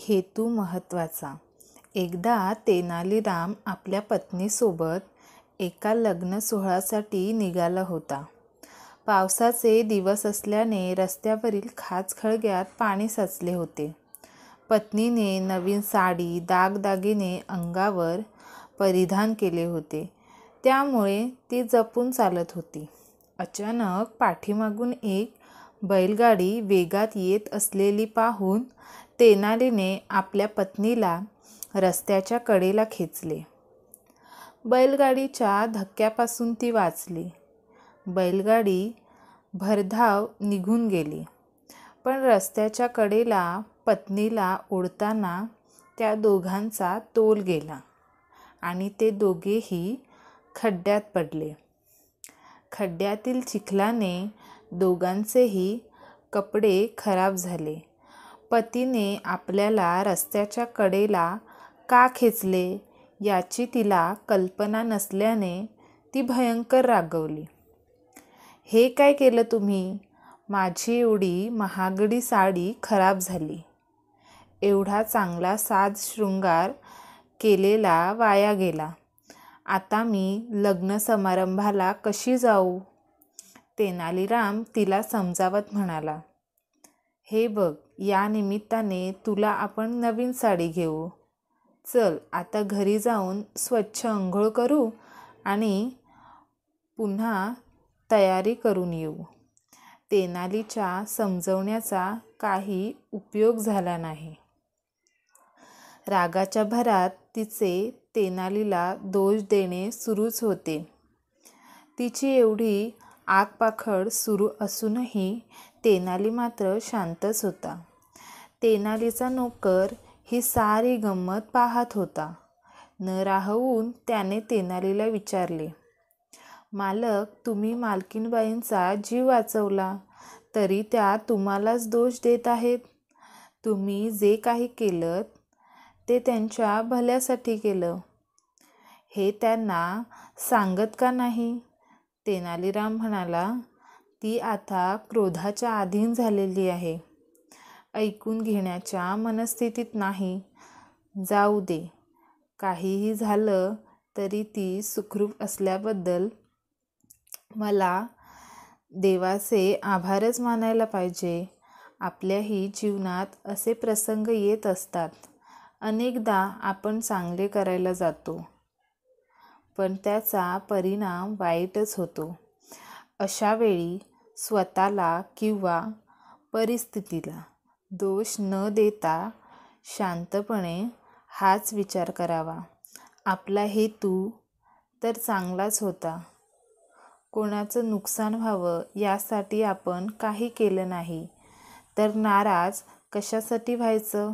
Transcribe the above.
हेतू महत्त्वाचा. एकदा तेनालीराम आपल्या पत्नीसोबत एका लग्न सोहळ्यासाठी निघाला होता. पावसाचे दिवस असल्याने रस्त्यावरील खाचखळग्यात पाणी साचले होते. पत्नीने नवीन साडी दागदागिने अंगावर परिधान केले होते, त्यामुळे ती जपून चालत होती. अचानक पाठीमागून एक बैलगाडी वेगात येत असलेली पाहून तेनालीने आपल्या पत्नीला रस्त्याच्या कडेला खेचले. बैलगाडीच्या धक्क्यापासून ती वाचली. बैलगाडी भरधाव निघून गेली, पण रस्त्याच्या कडेला पत्नीला ओढताना त्या दोघांचा तोल गेला आणि ते दोघेही खड्ड्यात पडले. खड्ड्यातील चिखलाने दोघांचेही कपडे खराब झाले. पतीने आपल्याला रस्त्याच्या कडेला का खेचले याची तिला कल्पना नसल्याने ती भयंकर रागावली. हे काय केलं तुम्ही? माझी एवढी महागडी साडी खराब झाली. एवढा चांगला साज शृंगार केलेला वाया गेला. आता मी लग्न समारंभाला कशी जाऊ? तेनालीराम तिला समजावत म्हणाला. हे बघ, या निमित्ताने तुला आपण नवीन साडी घेऊ. चल आता घरी जाऊन स्वच्छ अंघोळ करू आणि पुन्हा तयारी करून येऊ. तेनालीच्या समजवण्याचा काही उपयोग झाला नाही. रागाच्या भरात तिचे तेनालीला दोष देणे सुरूच होते. तिची एवढी आगपाखड सुरू असूनही तेनाली मात्र शांतच होता. तेनालीचा नोकर ही सारी गंमत पाहत होता. न राहवून त्याने तेनालीला विचारले, मालक, तुम्ही मालकीणबाईंचा जीव वाचवला, तरी त्या तुम्हालाच दोष देत आहेत. तुम्ही जे काही केलं ते त्यांच्या भल्यासाठी केलं. हे त्यांना सांगत का नाही? तेनालीराम म्हणाला. ती आता क्रोधाच्या अधीन झालेली आहे. ऐकून घेण्याच्या मनस्थितीत नाही. जाऊ दे. काहीही झालं तरी ती सुखरूप असल्याबद्दल मला देवाचे आभारच मानायला पाहिजे. आपल्याही जीवनात असे प्रसंग येत असतात. अनेकदा आपण चांगले करायला जातो, पण त्याचा परिणाम वाईटच होतो. अशा वेळी स्वतःला किंवा परिस्थितीला दोष न देता शांतपणे हाच विचार करावा. आपला हेतू तर चांगलाच होता. कोणाचं नुकसान व्हावं यासाठी आपण काही केलं नाही, तर नाराज कशासाठी व्हायचं?